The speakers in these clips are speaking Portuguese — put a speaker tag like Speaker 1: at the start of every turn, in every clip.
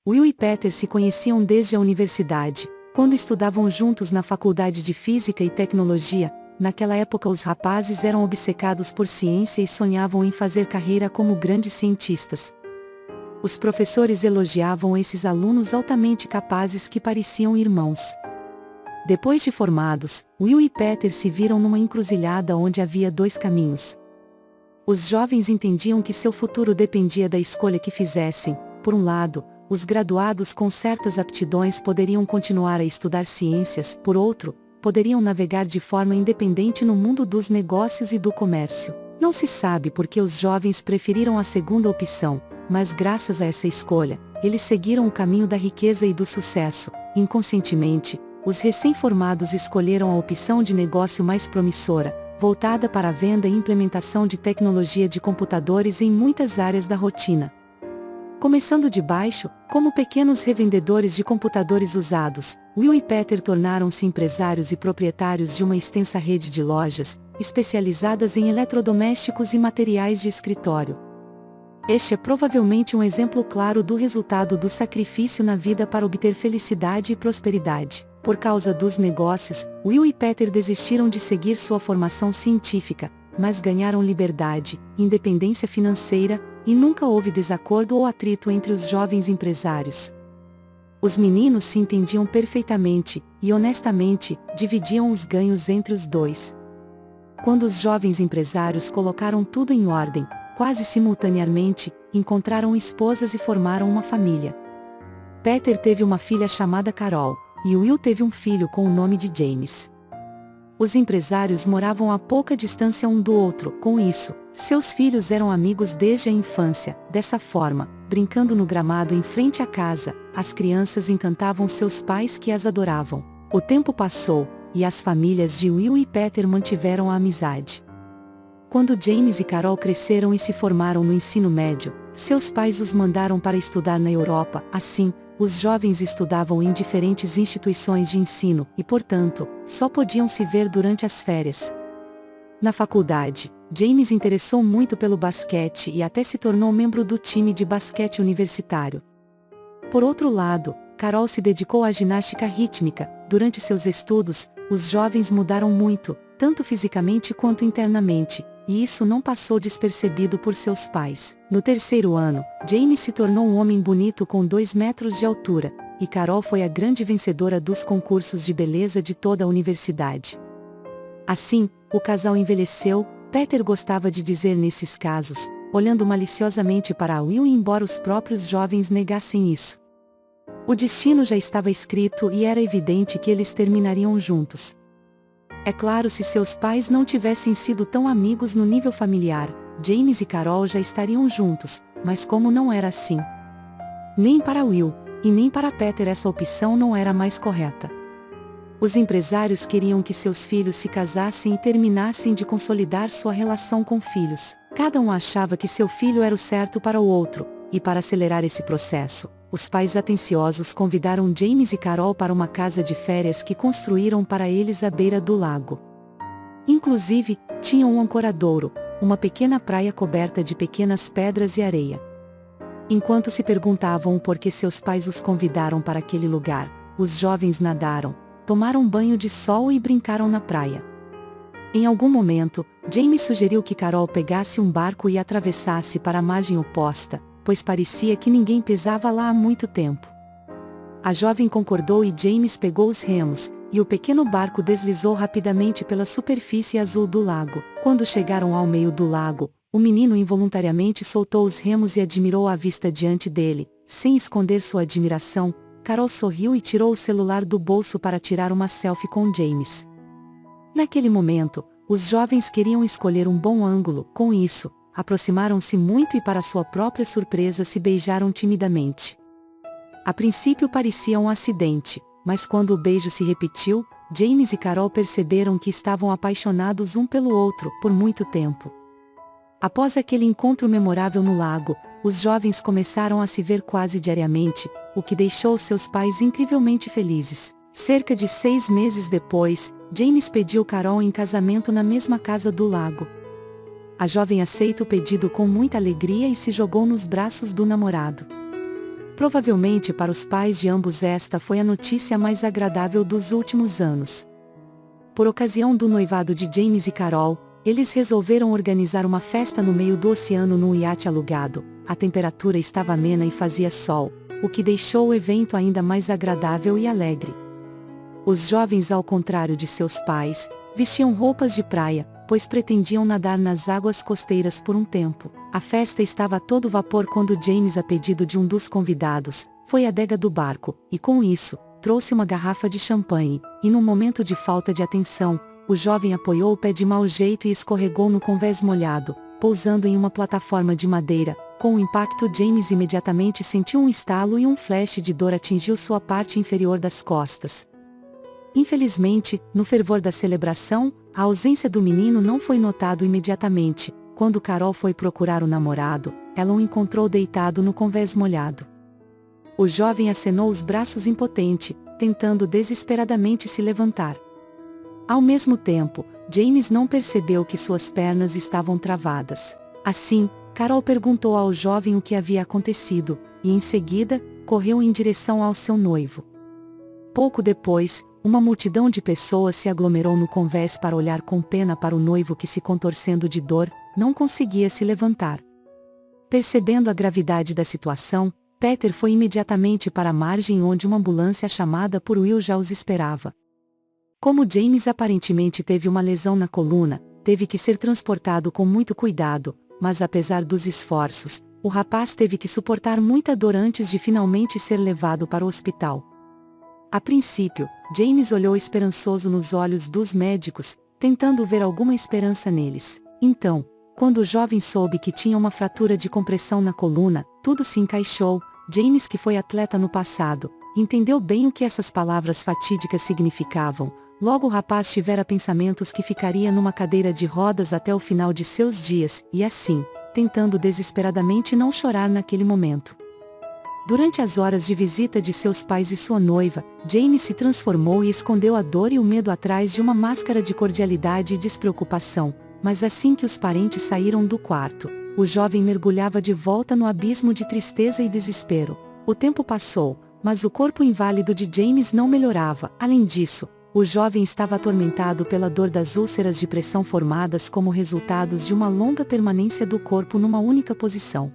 Speaker 1: Will e Peter se conheciam desde a universidade, quando estudavam juntos na Faculdade de Física e Tecnologia. Naquela época os rapazes eram obcecados por ciência e sonhavam em fazer carreira como grandes cientistas. Os professores elogiavam esses alunos altamente capazes que pareciam irmãos. Depois de formados, Will e Peter se viram numa encruzilhada onde havia dois caminhos. Os jovens entendiam que seu futuro dependia da escolha que fizessem. Por um lado, os graduados com certas aptidões poderiam continuar a estudar ciências, por outro, poderiam navegar de forma independente no mundo dos negócios e do comércio. Não se sabe por que os jovens preferiram a segunda opção, mas graças a essa escolha, eles seguiram o caminho da riqueza e do sucesso. Inconscientemente, os recém-formados escolheram a opção de negócio mais promissora, voltada para a venda e implementação de tecnologia de computadores em muitas áreas da rotina. Começando de baixo, como pequenos revendedores de computadores usados, Will e Peter tornaram-se empresários e proprietários de uma extensa rede de lojas, especializadas em eletrodomésticos e materiais de escritório. Este é provavelmente um exemplo claro do resultado do sacrifício na vida para obter felicidade e prosperidade. Por causa dos negócios, Will e Peter desistiram de seguir sua formação científica, mas ganharam liberdade, independência financeira, e nunca houve desacordo ou atrito entre os jovens empresários. Os meninos se entendiam perfeitamente, e honestamente, dividiam os ganhos entre os dois. Quando os jovens empresários colocaram tudo em ordem, quase simultaneamente, encontraram esposas e formaram uma família. Peter teve uma filha chamada Carol, e Will teve um filho com o nome de James. Os empresários moravam a pouca distância um do outro. Com isso, seus filhos eram amigos desde a infância. Dessa forma, brincando no gramado em frente à casa, as crianças encantavam seus pais que as adoravam. O tempo passou, e as famílias de Will e Peter mantiveram a amizade. Quando James e Carol cresceram e se formaram no ensino médio, seus pais os mandaram para estudar na Europa. Assim, os jovens estudavam em diferentes instituições de ensino, e portanto, só podiam se ver durante as férias. Na faculdade, James interessou muito pelo basquete e até se tornou membro do time de basquete universitário. Por outro lado, Carol se dedicou à ginástica rítmica. Durante seus estudos, os jovens mudaram muito, tanto fisicamente quanto internamente, e isso não passou despercebido por seus pais. No terceiro ano, James se tornou um homem bonito com 2 metros de altura, e Carol foi a grande vencedora dos concursos de beleza de toda a universidade. Assim, o casal envelheceu. Peter gostava de dizer nesses casos, olhando maliciosamente para Will, embora os próprios jovens negassem isso. O destino já estava escrito e era evidente que eles terminariam juntos. É claro, se seus pais não tivessem sido tão amigos no nível familiar, James e Carol já estariam juntos, mas como não era assim. Nem para Will, e nem para Peter essa opção não era mais correta. Os empresários queriam que seus filhos se casassem e terminassem de consolidar sua relação com filhos. Cada um achava que seu filho era o certo para o outro, e para acelerar esse processo, os pais atenciosos convidaram James e Carol para uma casa de férias que construíram para eles à beira do lago. Inclusive, tinham um ancoradouro, uma pequena praia coberta de pequenas pedras e areia. Enquanto se perguntavam o porquê seus pais os convidaram para aquele lugar, os jovens nadaram, tomaram banho de sol e brincaram na praia. Em algum momento, James sugeriu que Carol pegasse um barco e atravessasse para a margem oposta, pois parecia que ninguém pisava lá há muito tempo. A jovem concordou e James pegou os remos, e o pequeno barco deslizou rapidamente pela superfície azul do lago. Quando chegaram ao meio do lago, o menino involuntariamente soltou os remos e admirou a vista diante dele. Sem esconder sua admiração, Carol sorriu e tirou o celular do bolso para tirar uma selfie com James. Naquele momento, os jovens queriam escolher um bom ângulo. Com isso, aproximaram-se muito e, para sua própria surpresa, se beijaram timidamente. A princípio parecia um acidente, mas quando o beijo se repetiu, James e Carol perceberam que estavam apaixonados um pelo outro por muito tempo. Após aquele encontro memorável no lago, os jovens começaram a se ver quase diariamente, o que deixou seus pais incrivelmente felizes. Cerca de 6 meses depois, James pediu Carol em casamento na mesma casa do lago. A jovem aceita o pedido com muita alegria e se jogou nos braços do namorado. Provavelmente para os pais de ambos esta foi a notícia mais agradável dos últimos anos. Por ocasião do noivado de James e Carol, eles resolveram organizar uma festa no meio do oceano num iate alugado. A temperatura estava amena e fazia sol, o que deixou o evento ainda mais agradável e alegre. Os jovens, ao contrário de seus pais, vestiam roupas de praia, pois pretendiam nadar nas águas costeiras por um tempo. A festa estava a todo vapor quando James, a pedido de um dos convidados, foi à adega do barco, e com isso, trouxe uma garrafa de champanhe, e num momento de falta de atenção, o jovem apoiou o pé de mau jeito e escorregou no convés molhado, pousando em uma plataforma de madeira. Com o impacto, James imediatamente sentiu um estalo e um flash de dor atingiu sua parte inferior das costas. Infelizmente, no fervor da celebração, a ausência do menino não foi notado imediatamente. Quando Carol foi procurar o namorado, ela o encontrou deitado no convés molhado. O jovem acenou os braços impotente, tentando desesperadamente se levantar. Ao mesmo tempo, James não percebeu que suas pernas estavam travadas. Assim, Carol perguntou ao jovem o que havia acontecido, e em seguida, correu em direção ao seu noivo. Pouco depois, uma multidão de pessoas se aglomerou no convés para olhar com pena para o noivo que, se contorcendo de dor, não conseguia se levantar. Percebendo a gravidade da situação, Peter foi imediatamente para a margem onde uma ambulância chamada por Will já os esperava. Como James aparentemente teve uma lesão na coluna, teve que ser transportado com muito cuidado, mas apesar dos esforços, o rapaz teve que suportar muita dor antes de finalmente ser levado para o hospital. A princípio, James olhou esperançoso nos olhos dos médicos, tentando ver alguma esperança neles. Então, quando o jovem soube que tinha uma fratura de compressão na coluna, tudo se encaixou. James, que foi atleta no passado, entendeu bem o que essas palavras fatídicas significavam. Logo o rapaz tivera pensamentos que ficaria numa cadeira de rodas até o final de seus dias, e assim, tentando desesperadamente não chorar naquele momento. Durante as horas de visita de seus pais e sua noiva, James se transformou e escondeu a dor e o medo atrás de uma máscara de cordialidade e despreocupação, mas assim que os parentes saíram do quarto, o jovem mergulhava de volta no abismo de tristeza e desespero. O tempo passou, mas o corpo inválido de James não melhorava. Além disso, o jovem estava atormentado pela dor das úlceras de pressão formadas como resultados de uma longa permanência do corpo numa única posição.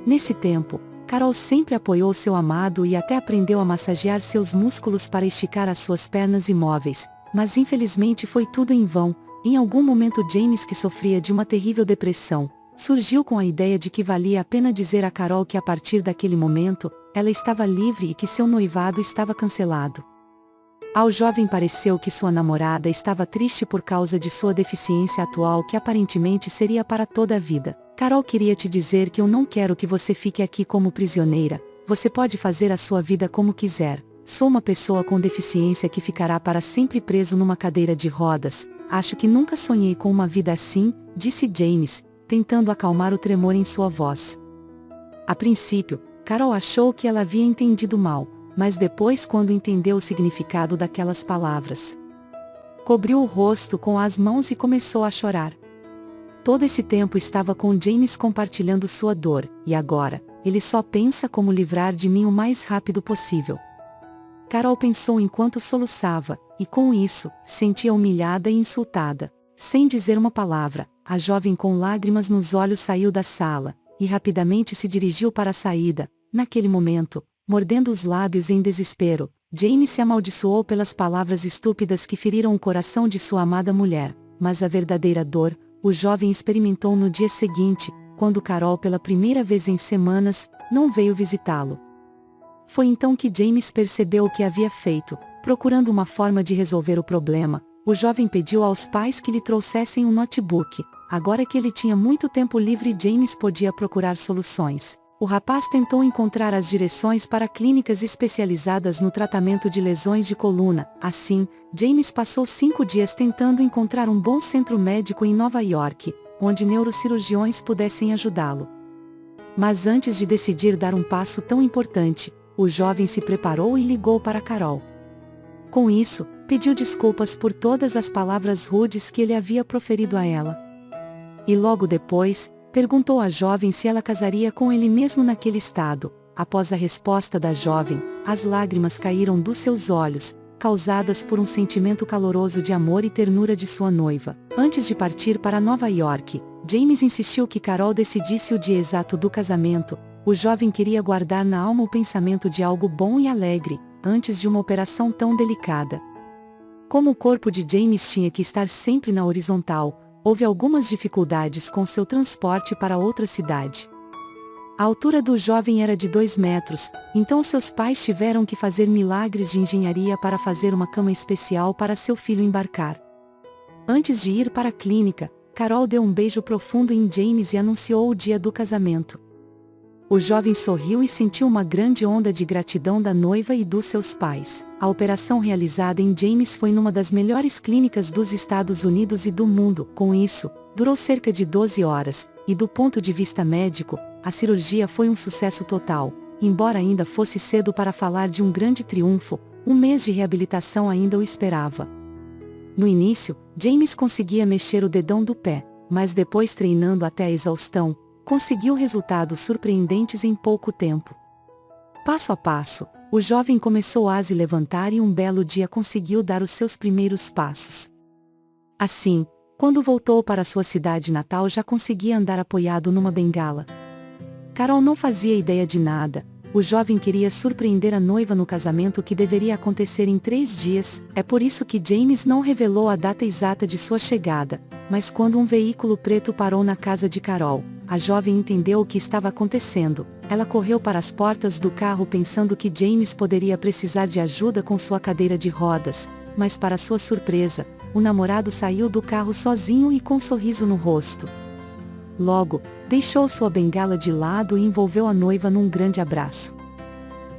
Speaker 1: Nesse tempo, Carol sempre apoiou seu amado e até aprendeu a massagear seus músculos para esticar as suas pernas imóveis, mas infelizmente foi tudo em vão. Em algum momento James, que sofria de uma terrível depressão, surgiu com a ideia de que valia a pena dizer a Carol que a partir daquele momento, ela estava livre e que seu noivado estava cancelado. Ao jovem pareceu que sua namorada estava triste por causa de sua deficiência atual, que aparentemente seria para toda a vida. Carol, queria te dizer que eu não quero que você fique aqui como prisioneira. Você pode fazer a sua vida como quiser. Sou uma pessoa com deficiência que ficará para sempre preso numa cadeira de rodas. Acho que nunca sonhei com uma vida assim, disse James, tentando acalmar o tremor em sua voz. A princípio, Carol achou que ela havia entendido mal, mas depois, quando entendeu o significado daquelas palavras, cobriu o rosto com as mãos e começou a chorar. Todo esse tempo estava com James compartilhando sua dor, e agora, ele só pensa como livrar de mim o mais rápido possível. Carol pensou enquanto soluçava, e com isso, sentia humilhada e insultada. Sem dizer uma palavra, a jovem com lágrimas nos olhos saiu da sala, e rapidamente se dirigiu para a saída. Naquele momento, mordendo os lábios em desespero, James se amaldiçoou pelas palavras estúpidas que feriram o coração de sua amada mulher, mas a verdadeira dor, o jovem experimentou no dia seguinte, quando Carol, pela primeira vez em semanas, não veio visitá-lo. Foi então que James percebeu o que havia feito. Procurando uma forma de resolver o problema, o jovem pediu aos pais que lhe trouxessem um notebook. Agora que ele tinha muito tempo livre, James podia procurar soluções. O rapaz tentou encontrar as direções para clínicas especializadas no tratamento de lesões de coluna. Assim, James passou 5 dias tentando encontrar um bom centro médico em Nova York, onde neurocirurgiões pudessem ajudá-lo. Mas antes de decidir dar um passo tão importante, o jovem se preparou e ligou para Carol. Com isso, pediu desculpas por todas as palavras rudes que ele havia proferido a ela. E logo depois, perguntou à jovem se ela casaria com ele mesmo naquele estado. Após a resposta da jovem, as lágrimas caíram dos seus olhos, causadas por um sentimento caloroso de amor e ternura de sua noiva. Antes de partir para Nova York, James insistiu que Carol decidisse o dia exato do casamento. O jovem queria guardar na alma o pensamento de algo bom e alegre, antes de uma operação tão delicada. Como o corpo de James tinha que estar sempre na horizontal, houve algumas dificuldades com seu transporte para outra cidade. A altura do jovem era de 2 metros, então seus pais tiveram que fazer milagres de engenharia para fazer uma cama especial para seu filho embarcar. Antes de ir para a clínica, Carol deu um beijo profundo em James e anunciou o dia do casamento. O jovem sorriu e sentiu uma grande onda de gratidão da noiva e dos seus pais. A operação realizada em James foi numa das melhores clínicas dos Estados Unidos e do mundo. Com isso, durou cerca de 12 horas, e do ponto de vista médico, a cirurgia foi um sucesso total. Embora ainda fosse cedo para falar de um grande triunfo, um mês de reabilitação ainda o esperava. No início, James conseguia mexer o dedão do pé, mas depois, treinando até a exaustão, conseguiu resultados surpreendentes em pouco tempo. Passo a passo, o jovem começou a se levantar e um belo dia conseguiu dar os seus primeiros passos. Assim, quando voltou para sua cidade natal, já conseguia andar apoiado numa bengala. Carol não fazia ideia de nada. O jovem queria surpreender a noiva no casamento que deveria acontecer em 3 dias. É por isso que James não revelou a data exata de sua chegada. Mas quando um veículo preto parou na casa de Carol, a jovem entendeu o que estava acontecendo. Ela correu para as portas do carro pensando que James poderia precisar de ajuda com sua cadeira de rodas. Mas para sua surpresa, o namorado saiu do carro sozinho e com um sorriso no rosto. Logo, deixou sua bengala de lado e envolveu a noiva num grande abraço.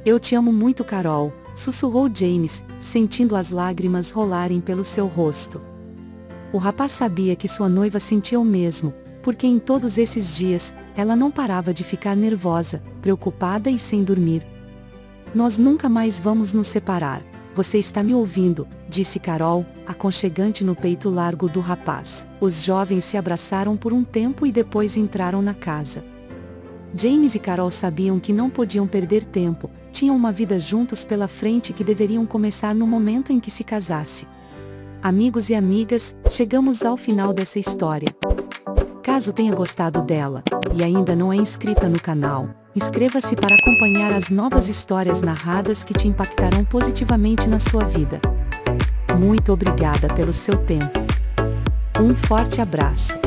Speaker 1: "Eu te amo muito, Carol", sussurrou James, sentindo as lágrimas rolarem pelo seu rosto. O rapaz sabia que sua noiva sentia o mesmo, porque em todos esses dias, ela não parava de ficar nervosa, preocupada e sem dormir. "Nós nunca mais vamos nos separar. Você está me ouvindo?", disse Carol, aconchegante no peito largo do rapaz. Os jovens se abraçaram por um tempo e depois entraram na casa. James e Carol sabiam que não podiam perder tempo, tinham uma vida juntos pela frente que deveriam começar no momento em que se casasse. Amigos e amigas, chegamos ao final dessa história. Caso tenha gostado dela, e ainda não é inscrita no canal, inscreva-se para acompanhar as novas histórias narradas que te impactarão positivamente na sua vida. Muito obrigada pelo seu tempo. Um forte abraço.